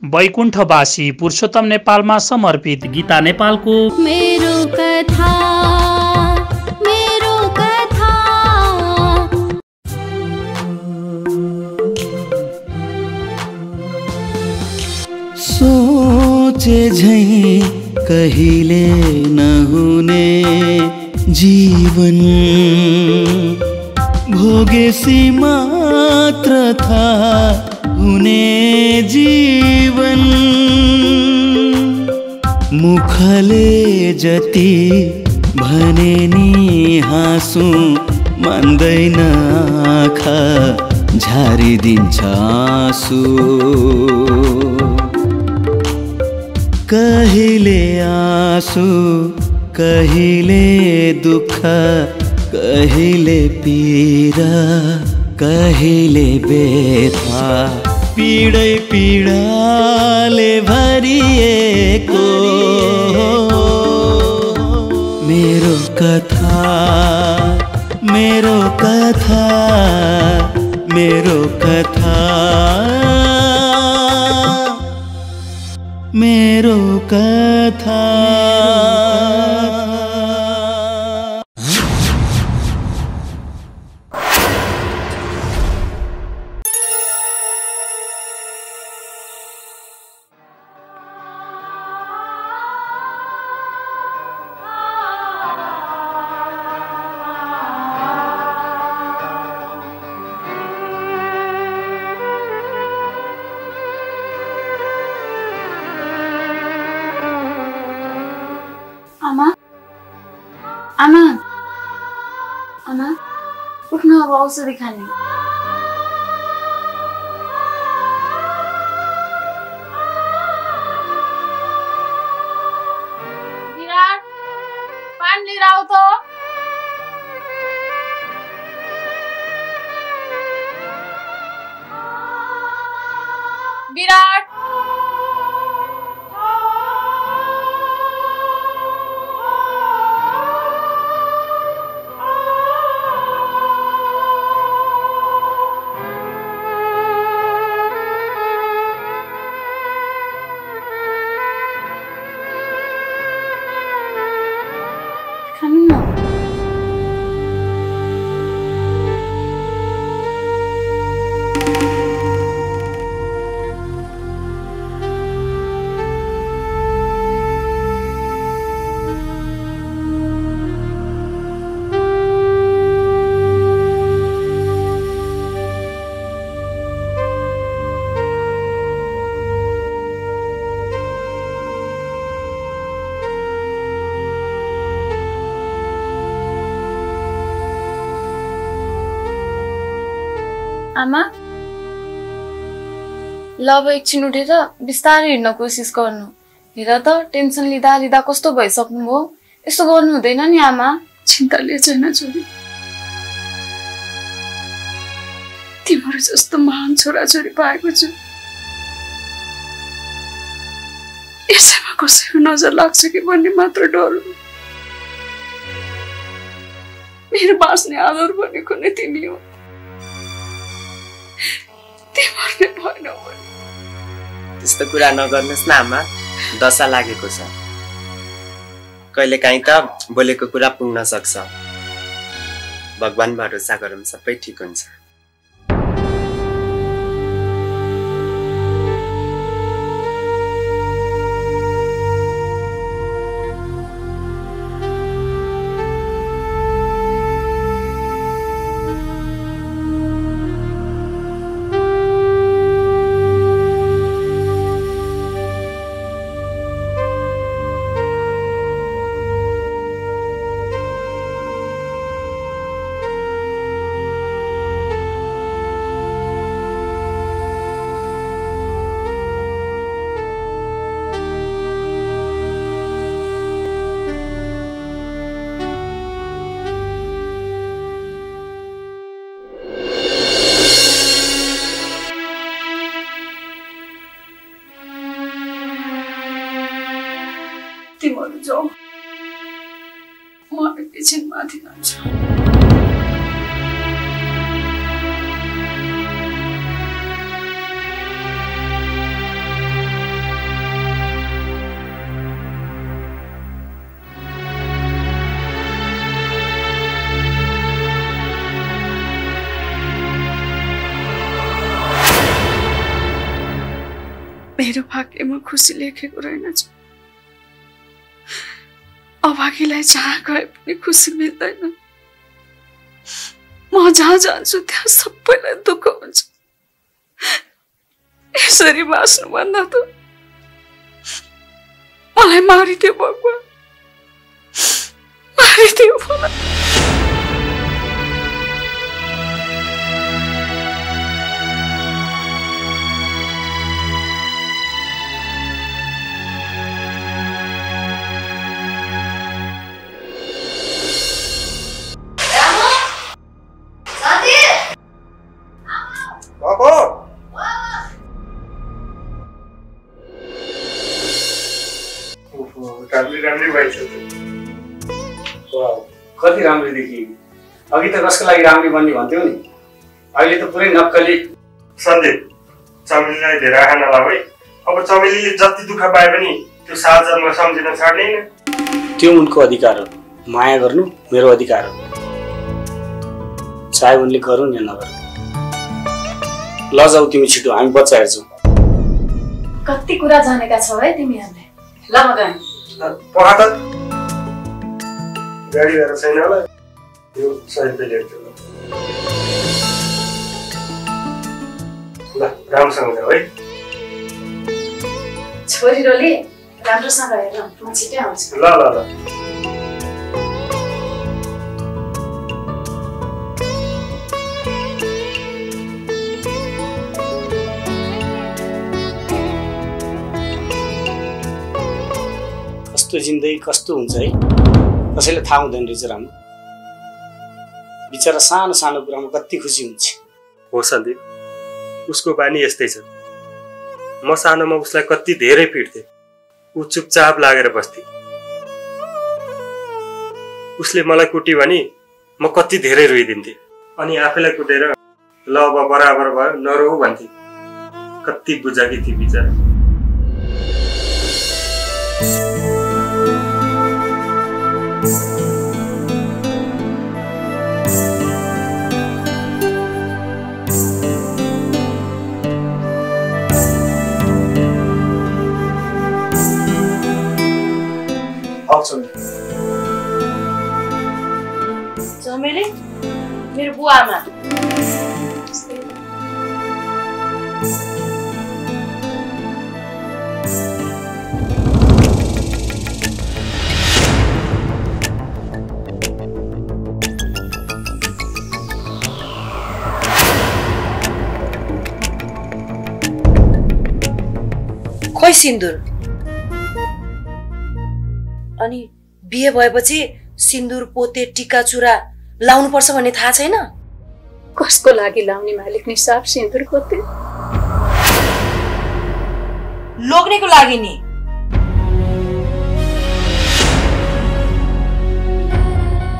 वैकुण्ठवासी पुरुषोत्तम नेपालमा समर्पित गीता नेपालको मेरो कथा सोचे झै कहिले नहुने जीवन भोगेसी मात्र था हुने जीवन मुखले जति भने नि हाँसु मान्दैन आँखा झारिदिन्छ आँसु कहिले आँसु कहिले दुःख कहिले पीडा कहिले व्यथा पीडै पीडाले भरिएको मेरो कथा मेरो कथा मेरो कथा मेरो कथा आमा आमा उठ्नु अब औषधि खाने विराट पानी लिएर आऊ त विराट आमा ल अब एकछिन उठेर बिस्तारै हिँड्न कोसिस गर्नु हेर त टेन्सन लिँदा लिँदा कस्तो भइसक्नु हो यस्तो गर्नु हुँदैन नि आमा चिन्ता लिए छैन छोरी तिम्रो जस्तो महान छोराछोरी पाएको छु यसैमा कसैको नजर लाग्छ कि भन्ने मात्र डर हो मेरो बाँच्ने आधार भनेको नै तिमी हो त्यस्तो कुरा नगर्नुस् न आमा दशा लागेको छ कहिलेकाहीँ त बोलेको कुरा पुग्न सक्छ भगवान भरोसा गरौँ सबै ठिक हुन्छ तिमीहरू जाऊ म एकछिन माथि जान्छु मेरो भाग्यमा खुसी लेखेको रहेनछ। अभागीलाई जहाँ गए पनि खुसी मिल्दैन। म जहाँ जान्छु त्यहाँ सबैलाई दुःख हुन्छ। यसरी बाँच्नुभन्दा त मलाई मारिदियो भगवान, मारिदियो मलाई। कति राम्रो देखि। अघि त कसको लागि राम्रो बन्ने भन्थ्यौ नि, अहिले त पुरै नक्कली। सन्दीप, चमेलीलाई धेरै आँखा नलाऊ है। अब चमेलीले जति दुःख पाए पनि त्यो साझमा सम्झिन छाड्दैन। त्यो उनको अधिकार हो, माया गर्नु मेरो अधिकार हो। चाहे उनले गरून् या नगरून्। ल जाऊ तिमी छिटो, हामी बच्चा हेर्छौँ। कति कुरा जानेका छौ है तिमीहरूले। ल मदन पखा त गाडी हेरेर छैन होला, यो सही पे ल्याउँछु। ल राम्रोसँग जाऊ है। छोरीले राम्रोसँग हेर, म छिटै आउँछु। ल ल ल। कस्तो जिन्दगी कस्तो हुन्छ है, कसैले थाहा हुँदैन रहेछ। राम्रो बिचरा सानो सानो कुरामा कति खुसी हुन्छ। हो सन्दीप, उसको बानी यस्तै छ। म सानोमा उसलाई कति धेरै पिट्थे, ऊ चुपचाप लागेर बस्थे। उसले मलाई कुटी भने म कति धेरै रोइदिन्थे, अनि आफैलाई कुटेर ल अब बराबर भयो नरोऊ भन्थे। कति बुझाकी थिए बिचरा। चमेली मेरो बुवा आमा। खोइ सिन्दुर, अनि बिहे भएपछि सिन्दुर पोते टीका चुरा लाउनु पर्छ भन्ने थाहा छैन? कसको लागि लाउने मालिक नि साफ सिन्दुर पोते? लोग्नेको लागि नि।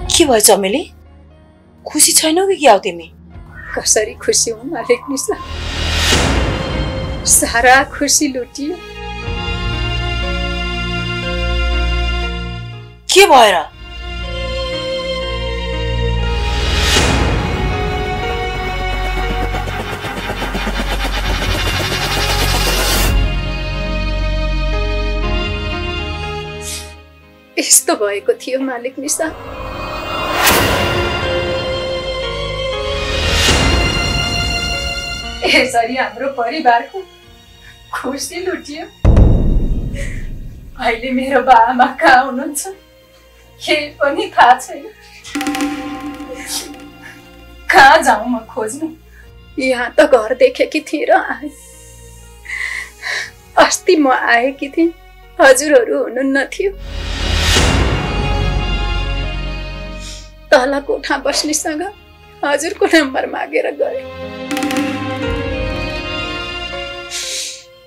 के भयो चमेली, खुसी छैनौ कि क्या हो तिमी? कसरी खुसी हुँ मालिक निसा, सारा खुसी लुटियो। के भएर? यस्तो भएको थियो मालिक निसा। यसरी हाम्रो परिवारको खुसी लुटियो। अहिले मेरो बाआमा कहाँ हुनुहुन्छ केही पनि थाहा छैन। कहाँ जाउँ म खोज्नु? यहाँ त घर देखेकी थिएँ र आएँ। अस्ति म आएकी थिएँ, हजुरहरू हुनुहुन्न थियो। तल कोठा बस्नेसँग हजुरको नम्बर मागेर गए।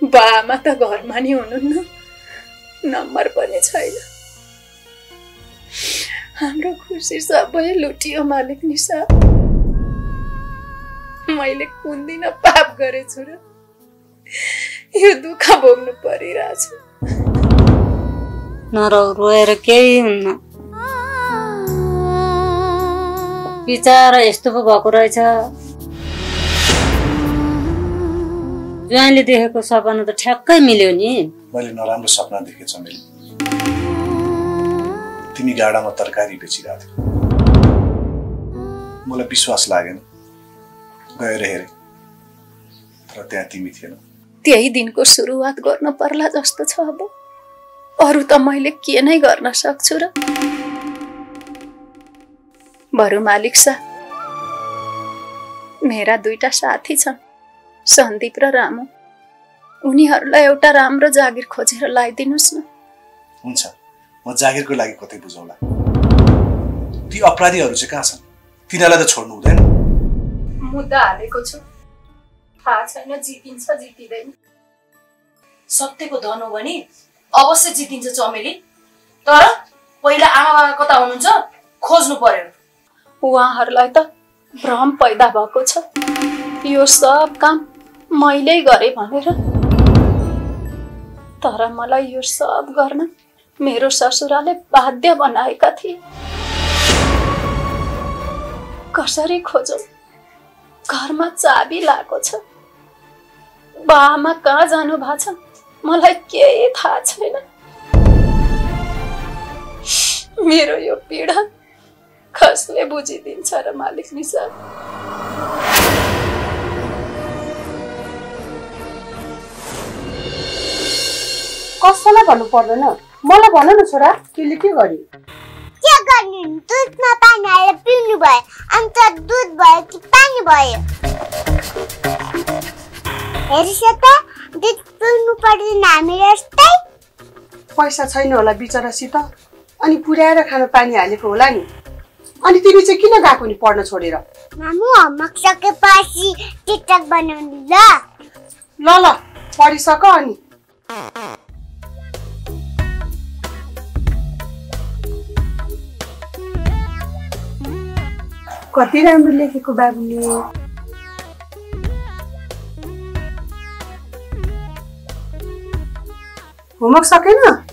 बाआमा त घरमा नि हुनुहुन्न, नम्बर पनि छैन। हाम्रो खुसी सबै लुटियो मालिक निसा। मैले कुन दिन पाप गरेछु र यो दुःख भोग्नु परिरहेछ। नरौ, रोएर केही हुन्न। बिचारा यस्तो पो भएको रहेछ। ज्वाइँले देखेको सपना त ठ्याक्कै मिल्यो नि। मैले नराम्रो सपना देखेँ चमेली। तिमी गाडामा तरकारी बेचिरहेको थियौ। मलाई विश्वास लागेन, गएर हेरेँ तर त्यहाँ तिमी थिएन। त्यही दिनको सुरुवात गर्न पर्ला जस्तो छ। अब अरू त मैले के नै गर्न सक्छु र। बरु मालिक सा, मेरा 2टा साथी छन्, सन्दीप र रामु। उनीहरूलाई एउटा राम्रो जागिर खोजेर ल्याइदिनुस् न। हुन्छ, म जागिरको लागि कतै बुझाउला। ती अपराधीहरू चाहिँ कहाँ छन्? तिनीहरूलाई त छोड्नु हुँदैन। मुद्दा हालेको छु, थाहा छैन जितिन्छ जितिँदैन। सत्यको धन हो भने अवश्य जितिन्छ चमेली। तर पहिला आमा बाबा कता हुनुहुन्छ खोज्नु पर्यो। उहाँहरूलाई त भ्रम पैदा भएको छ यो सब काम मैले गरे भनेर। तर मलाई यो सब गर्न मेरो ससुराले बाध्य बनाएका थिए। कसरी खोजौं? घरमा चाबी लागेको छ। बाआमा कहाँ जानु भएको छ मलाई केही थाहा छैन। मेरो यो पीडा कसले बुझिदिन्छ र मालिक निसा? कसैलाई भन्नु पर्दैन, मलाई भन न छोरा, तिमीले के गर्नु? के गर्नु? दुधमा पानी हालेर पिउनु भयो। अन्त दुध भयो कि पानी भयो? हेर्छ त, दुध पिउनु पर्दैन हामी जस्तै। पैसा छैन होला बिचरासित, अनि पुर्याएर खान पानी हालेको होला नि। अनि तिमी चाहिँ किन गएको नि पढ्न छोडेर? मामु होमवर्क सकेपछि टिकटक बनाउनु ल। ल ल पढिसक। अनि कति राम्रो लेखेको बाबुले। होमवर्क सकेन?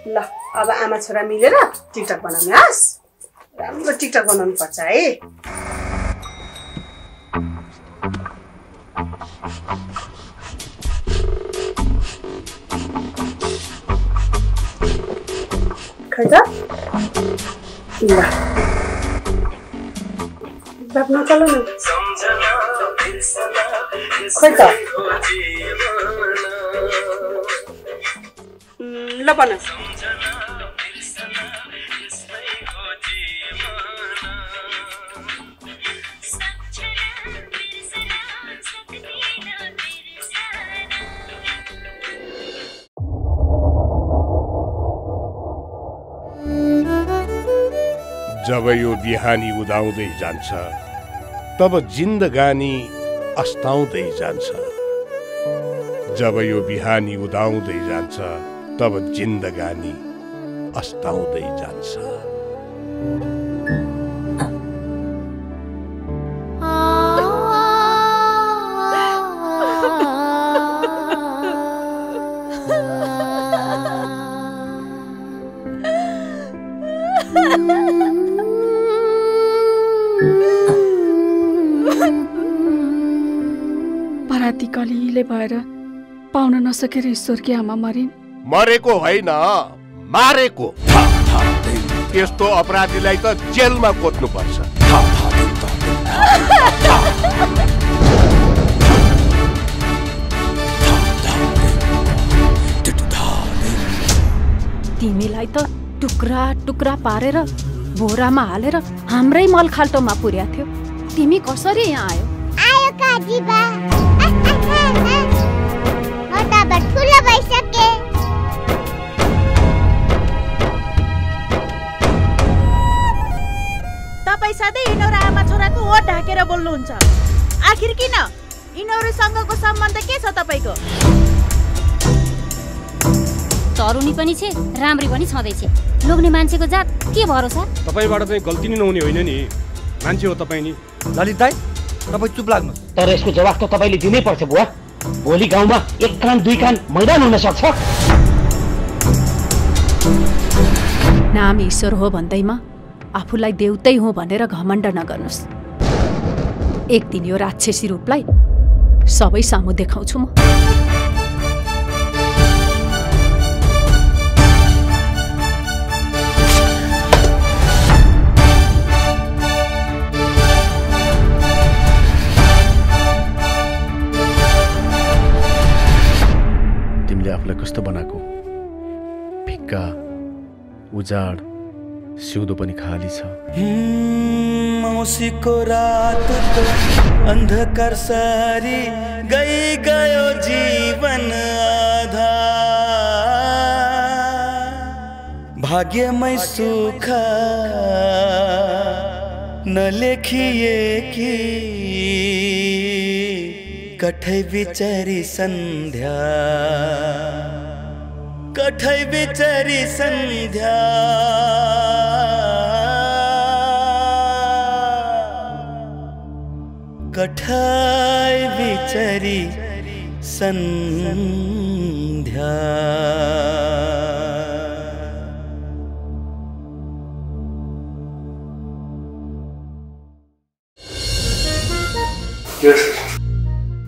ल अब आमा छोरा मिलेर टिकटक बनाउने हस्। राम्रो टिकटक बनाउनु पर्छ है। खै त ल बाप नचल न। खै त ल बन। जब यो बिहानी उदाउँदै जान्छ तब जिन्दगानी अस्ताउँदै जान्छ। जब यो बिहानी उदाउँदै जान्छ तब जिन्दगानी अस्ताउँदै जान्छ। पराती कलिले भएर पाउन नसकेर ईश्वरकी आमा मरिन्। मरेको होइन, मारेको। त्यस्तो अपराधीलाई त जेलमा कोट्नु पर्छ। तिमीलाई त टुक्रा टुक्रा पारेर बोरामा हालेर हाम्रै मलखाल्टोमा पुर्या थियो। तिमी कसरी यहाँ आयो? आयो काजीबा। म त अब ठुलो भइसके। तपाई सधैँ यिनीहरू आमा छोराको ओठ ढाकेर बोल्नुहुन्छ। आखिर किन? यिनीहरूसँगको सम्बन्ध के छ तपाईको? तरुनी पनि छे, राम्री पनि छँदैछ। लोग्ने मान्छेको जात के भरोसा? तपाईबाट चाहिँ गल्ती नै नहुने होइन नि, मान्छे हो तपाईँ नि। ललित दाइ तपाईँ चुप लाग्नु। तर यसको जवाफ त तपाईँले दिनै पर्छ बुवा। भोलि गाउँमा 1 कान 2 कान मैदान हुन सक्छ। नाम ईश्वर हो भन्दैमा आफूलाई देउतै हो भनेर घमण्ड नगर्नुस्। एक दिन यो राक्षसी रूपलाई सबै सामु देखाउँछु म। तिमीले आफूलाई कस्तो बनाएको? फिक्का, उजाड, सिउँदो पनि खाली छ। मौसीको रात तो अंधकार सारी गयो जीवन आधा। भाग्यमय सुख न लेखिए कि कठै बिचारी संध्या, कठै बिचारी संध्या। कठै बिचारी संध्या।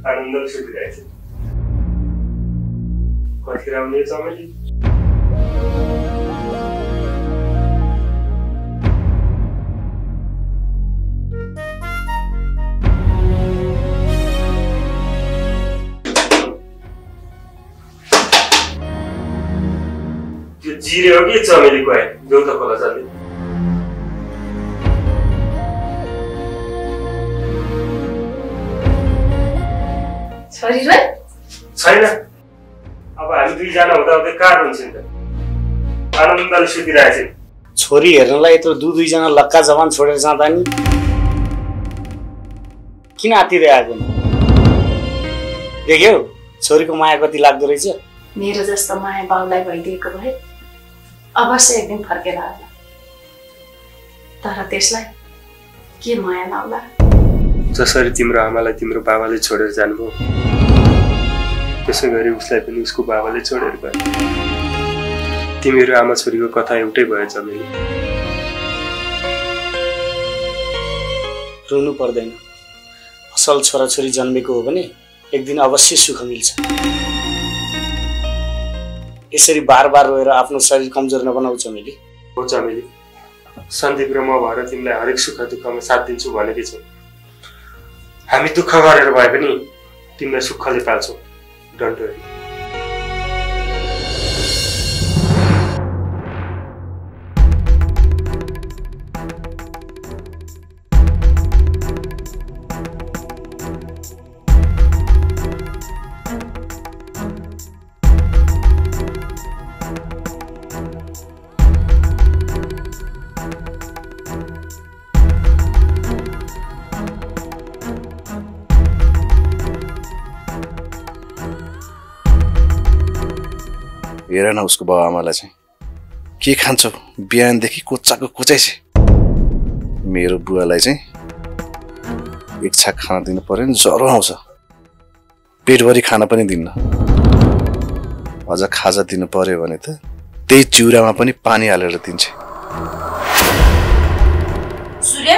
आनंद सुटिरहेछ। कति राम्रो चमेली। त्यो जिरे हो कि चमेलीको आयो? देउ त खोला चल्ने। छोरी रे? छैन। अब हामी दुईजना हुँदा हुँदै कार हुन्छ नि त। आनन्दले सुतिरहेछ। छोरी हेर्नलाई यत्रो दुईजना लक्का जवान छोडेर जाँदा नि किन आतिरहेको नि? देख्यौ छोरीको माया कति लाग्दो रहेछ। मेरो जस्तो माया बाउलाई भइदिएको भए अवश्य एक दिन फर्केर आउला, तर त्यसलाई के माया नआउला। जसरी तिम्रो आमालाई तिम्रो बाबाले छोडेर जानुभयो, त्यसै गरी उसलाई पनि उसको बाबाले छोडेर गए। तिमीहरू आमा छोरीको कथा एउटै भयो चमेली। रुनु पर्दैन। असल छोराछोरी जन्मेको हो भने एक दिन अवश्य सुख मिल्छ। यसरी बार बार रोएर आफ्नो शरीर कमजोर नबनाऊ चमेली। हो चमेली, सन्दीप र म भएर तिमीलाई हरेक सुख दुःखमा साथ दिन्छु भनेकै छौ। हामी दुःख गरेर भए पनि तिमीलाई सुखले पाल्छौ। Don't worry. हेर न उसको बाबा आमालाई चाहिँ के खान्छौ? बिहानदेखि कोचाको कोचाइ छ। मेरो बुवालाई चाहिँ एक छाक खान दिनु पर्यो नि ज्वरो आउँछ। पेटभरि खान पनि दिन्न। अझ खाजा दिनु पर्यो भने त त्यही चिउरामा पनि पानी हालेर दिन्छ। सूर्य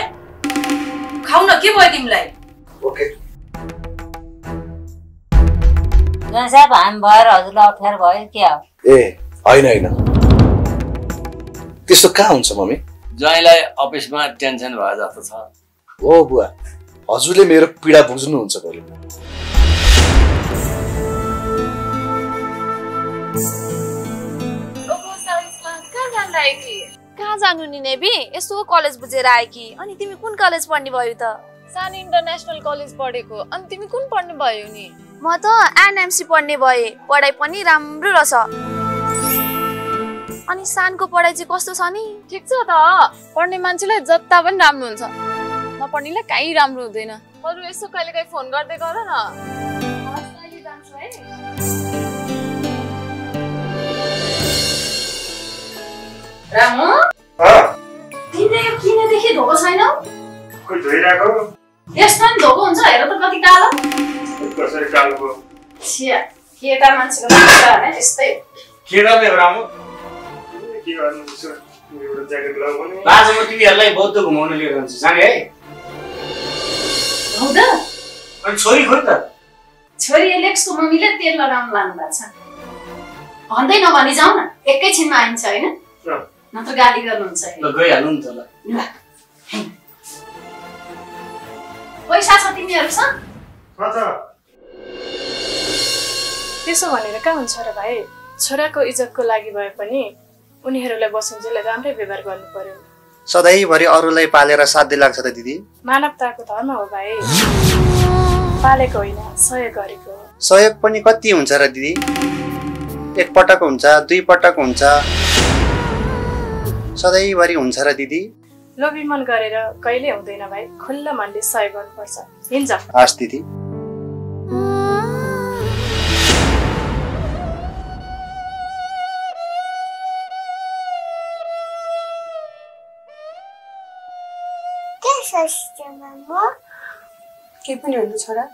खाऊ न, के भयो तिमीलाई? ओके साहब हामी भएर हजुरलाई अप्ठ्यारो भयो क्या? ए होइन होइन, त्यस्तो कहाँ हुन्छ मम्मी? ज्वाइँलाई अफिसमा टेन्सन भयो जस्तो छ। हो बुवा, हजुरले मेरो पीडा बुझ्नुहुन्छ पहिले। कहाँ जानु नि नेबी? यसो कलेज बुझेर आए कि? अनि तिमी कुन कलेज पढ्ने भयो त? सानो इन्टरनेसनल कलेज पढेको। अनि तिमी कुन पढ्ने भयो नि? म त एनएमसी पढ्ने भए। पढाइ पनि राम्रो रहेछ। अनि सानको पढाइ चाहिँ कस्तो छ नि? ठिक छ त, पढ्ने मान्छेलाई जता पनि राम्रो हुन्छ, नपढ्नेलाई कहीँ राम्रो हुँदैन। बरु यसो कहिलेकाहीँ फोन गर्दै गर न। रामु तिमीले यो किनेदेखि धोको छैन? कोही धोइरहेको? यसमा नि धोको हुन्छ, हेर त कति कालो। कसरी कालो भयो? छिया, केटा मान्छेको मान्छे भने त्यस्तै। के गर्ने हो रामु? के गर्नु? एउटा ज्याकेट लगाऊ भने आज म तिमीहरूलाई बौद्ध घुमाउन लिएर जान्छु जाने है बौद्ध अनि छोरी खोइ त छोरी एलेक्सको मम्मीले तेल लगाउन लानु भएको छ भन्दै नभनी जाऊ न एकैछिनमा आइन्छ होइन नत्र गाली गर्नुहुन्छ ल गइहाल्नु नि त ल पैसा छ तिमीहरूसँग त्यसो भनेर कहाँ हुन्छ र भाइ छोराको इज्जतको लागि भए पनि उनीहरूलाई बसुन्जेलले राम्रै व्यवहार गर्नु पर्यो सधैँभरि अरूलाई पालेर साध्य लाग्छ त दिदी मानवताको धर्म हो भाइ पालेको होइन सहयोग गरेको सहयोग पनि कति हुन्छ र दिदी एकपटक हुन्छ दुई पटक हुन्छ सधैँभरि हुन्छ र दिदी लोभी मन गरेर कहिले हुँदैन भाइ खुल्ला मनले सहयोग गर्नुपर्छ हिन्छ हस् दिदी के पनि भन्नु छोरा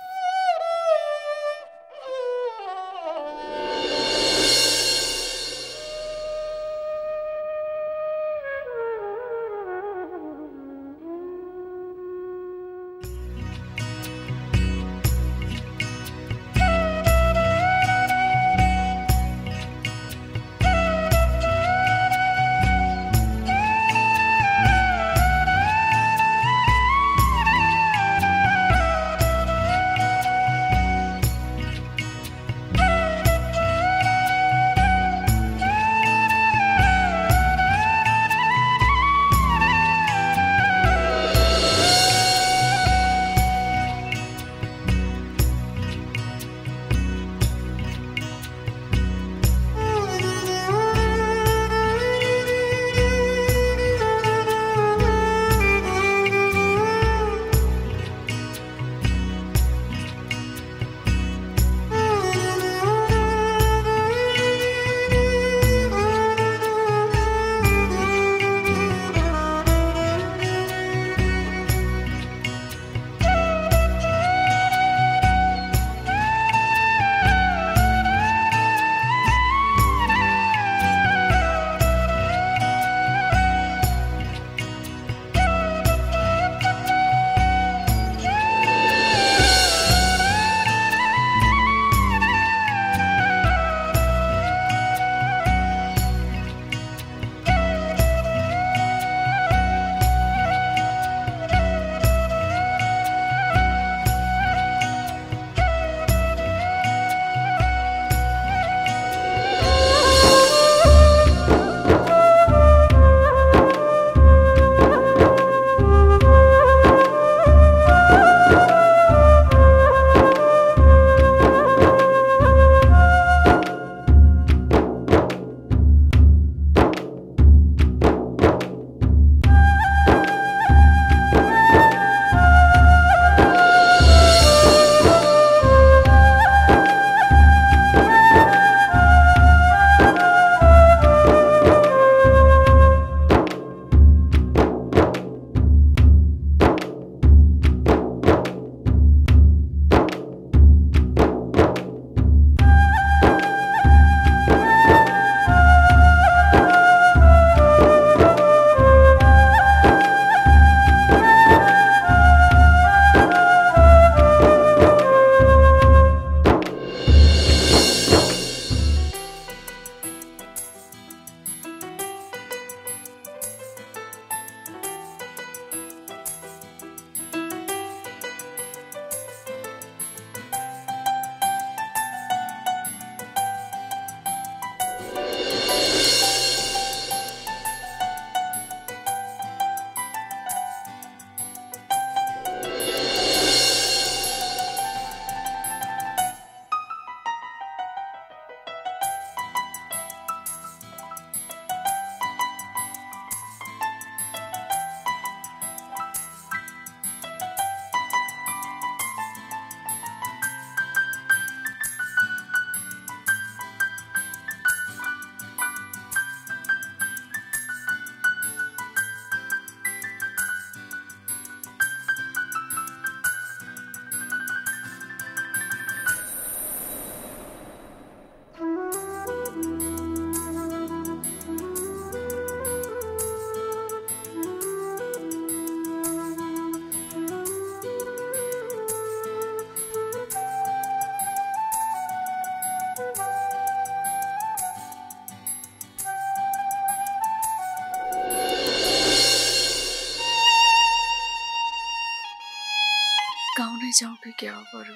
सँगै जाउँ कि क्या हो बरु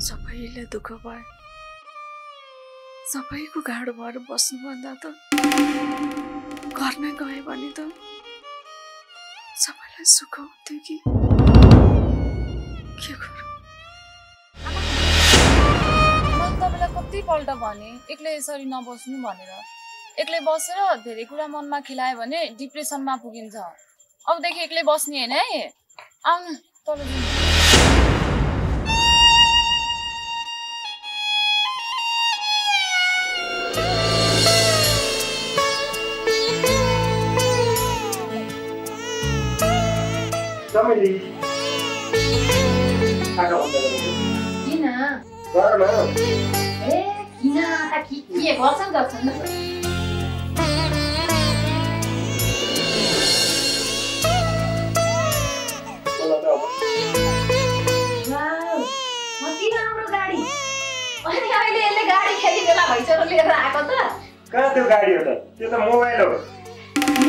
सबैले दुःख भयो सबैको गाडो भएर बस्नुभन्दा त घरमै गए भने त सबैलाई सुख हुन्थ्यो कि के गरौँ मैले तपाईँलाई कतिपल्ट भने एक्लै यसरी नबस्नु भनेर एक्लै बसेर धेरै कुरा मनमा खेलायो भने डिप्रेसनमा पुगिन्छ अबदेखि एक्लै बस्ने होइन है आउनु तल चमेली किन गर न ए किन त के गर्छन् गर्छन् कति राम्रो गाडी अनि अहिले यसले गाडी खेली बेला भइसक्यो लिएर आएको त कहाँ त्यो गाडी हो त त्यो त मोबाइल हो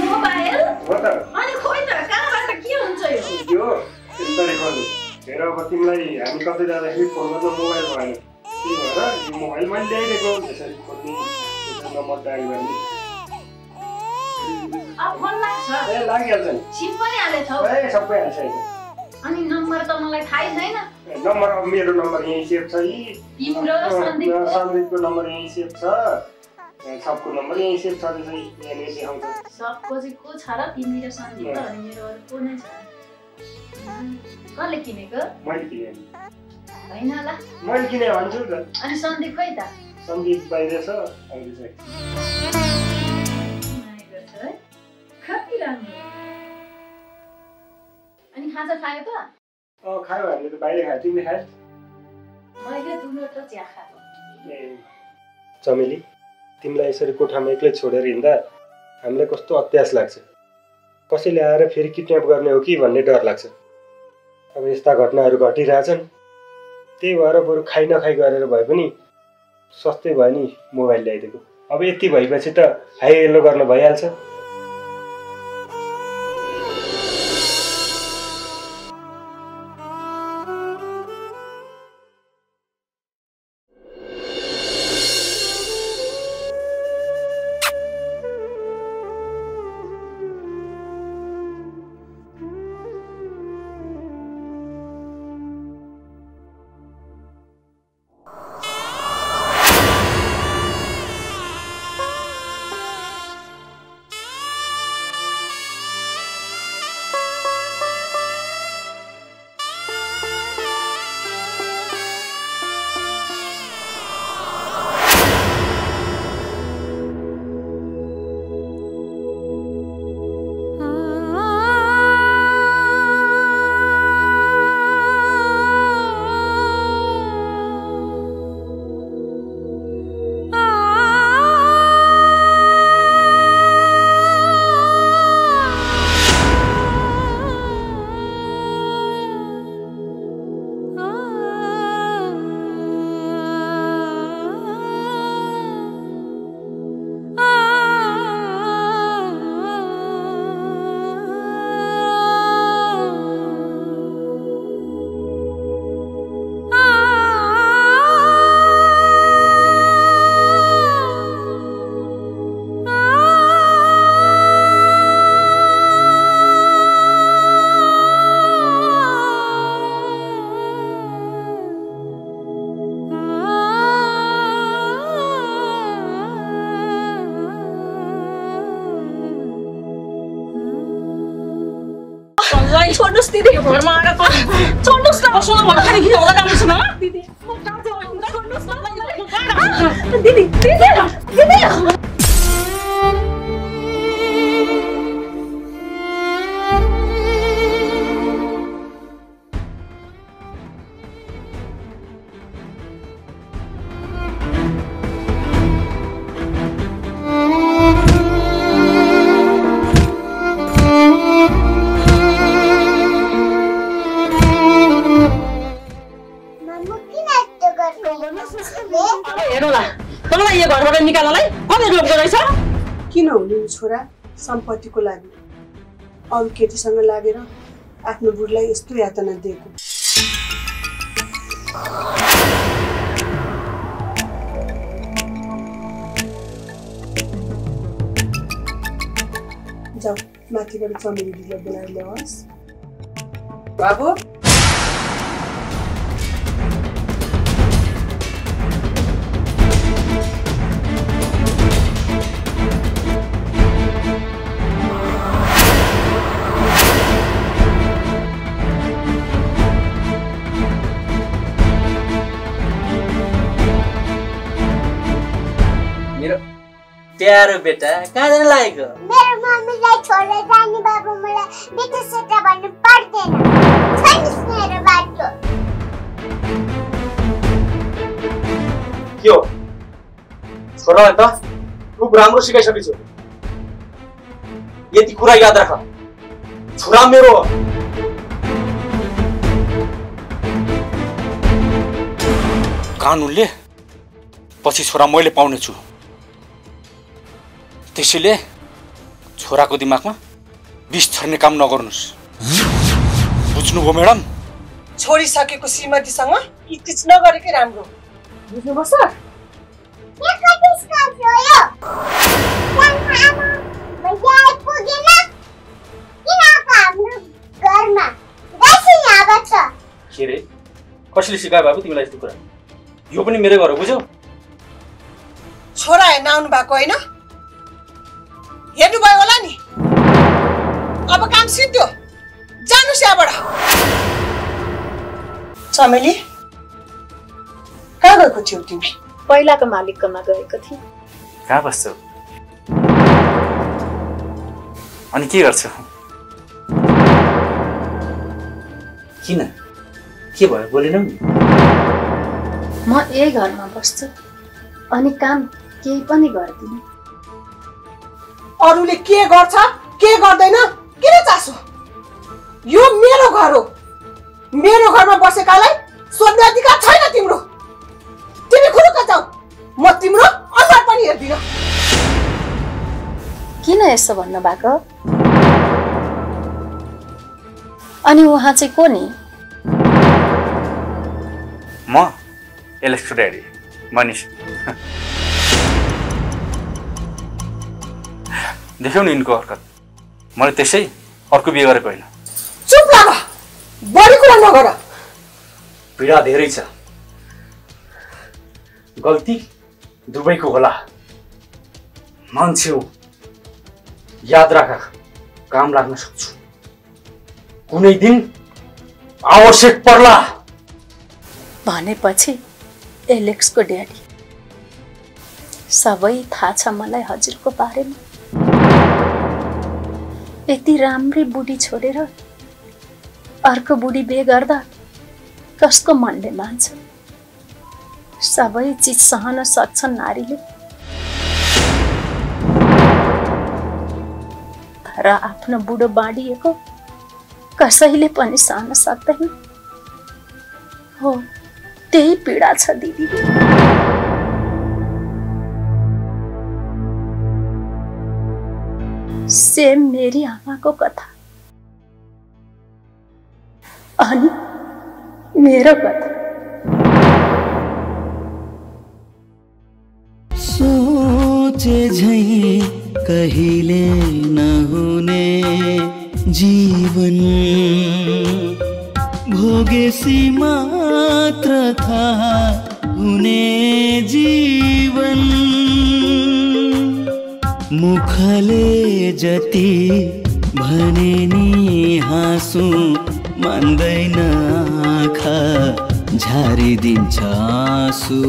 मोबाइल हो त अनि खोइ त कहाँबाट के हुन्छ यो यो यसरी गर्नु हेर अब तिमीलाई हामी कतै जाँदाखेरि फोन गर्दा मोबाइल भएन त्यही भएर यो मोबाइल मैले ल्याइदिएको त्यसरी खोज्नु त्यसरी नम्बर डायल गर्ने अब फोन लाग्छ ए लागिहाल्छ नि सिम पनि हालेछ ए सबै हालिसकेको अनि नम्बर त मलाई थाहै छैन नम्बर अब मेरो नम्बर यही सेभ छ यी तिम्रो सन्दीपको नम्बर यही सेभ छ सबको नम्बर यही सेभ छ त्यसै यहाँनिर देखाउँछ सबको चाहिँ को छ र तिमी र सन्दीप र अनि मेरो अरू को नै छ कसले किनेको मैले किने होइन होला मैले किने भन्छु त अनि सन्दीप खोइ त सन्दीप बाहिर छ आउँदैछ कति राम्रो अनि खाजा खायो त खायो हामीले त बाहिर खायो तिमीले खायो मैले दुलो र चिया खाएको ए चमेली तिमीलाई यसरी कोठामा एक्लै छोडेर हिँड्दा हामीलाई कस्तो अत्यास लाग्छ कसैले आएर फेरि किडन्याप गर्ने हो कि भन्ने डर लाग्छ अब यस्ता घटनाहरू घटिरहेछन् त्यही भएर बरु खाइ नखाइ गरेर भए पनि सस्तै भयो नि मोबाइल ल्याइदिएको अब यति भएपछि त हाई हेलो गर्न भइहाल्छ छोड्नुस् दिदी घरमा आएर छोड्नुस् न बस्नु भन्दाखेरि किन होला राम्रोसँग दिदी छोड्नुस् न दिदी दिदी किन हुने छोरा सम्पत्तिको लागि अरू केटीसँग लागेर आफ्नो बुढीलाई यस्तो यातना दिएको। जाऊ माथिबाट चमेली दिदीलाई बोलाएर ल्याओस्। बाबु प्यारो बेटा कहाँ जान लागेको? मेरो मम्मीलाई छोडेर जाने बाबु मलाई बेटा सेटा भन्नु पर्दैन। छोड्नुस् मेरो बाटो। के हो? छोरालाई त खुब राम्रो सिकाइसकेछु। यति कुरा याद राख। छोरा मेरो हो। कानुनले पछि छोरा मैले पाउने छु। त्यसैले छोराको दिमागमा विष छर्ने काम नगर्नुस्। बुझ्नुभयो म्याडम? छोडिसकेको श्रीमतीसँग किचकिच नगरेकै राम्रो। बुझ्नुभयो सर? के रे? कसले सिकायो बाबु तिमीलाई यस्तो कुरा? यो पनि मेरो घर हो बुझ्यौ? छोरा हेर्न आउनु भएको होइन? हेर्नुभयो होला नि। अब काम सिद्धियो। जानुस् यहाँबाट। चमेली कहाँ गएको थियौ तिमी? पहिलाको मालिककोमा गएको थिएँ। कहाँ बस्छौ? अनि के गर्छौ? किन? के भयो बोलेनौ नि? म यही घरमा बस्छु अनि काम केही पनि गर्दिनँ। अरूले के गर्छ के गर्दैन किन चासो? यो मेरो घर हो। मेरो घरमा बसेकालाई सोध्ने अधिकार छैन तिम्रो। तिमी खुरुक्क जाऊ। म तिम्रो अनुहार पनि हेर्दिन। किन यसो भन्नु भएको? अनि उहाँ चाहिँ को नि? म एलेक्सको ड्याडी मनिष। देख्यौ नि यिनको हरकत। मैले त्यसै अर्को बिहे गरेको होइन। चुप लाग। बढी कुरा नगर। पीडा धेरै छ। गल्ती दुवैको होला। मान्छे हो। याद राख काम लाग्न सक्छु। कुनै दिन आवश्यक पर्ला। भनेपछि एलेक्सको ड्याडी सबै थाहा छ मलाई हजुरको बारेमा। यति राम्री बुढी छोडेर अर्को बुढी बिहे गर्दा कसको मनले मान्छ? सबै चिज सहन सक्छन् नारीले, तर आफ्नो बुढो बाँडिएको कसैले पनि सहन सक्दैन। हो त्यही पीडा छ दिदी। सेम मेरी आमाको कथा अनि मेरो कथा। सोचे झै कहिले नहुने जीवन भोगेसी मात्र थाहा हुने जीवन। मुखले जति भने नि हाँसु मान्दैन आँखा झारिदिन्छ आँसु।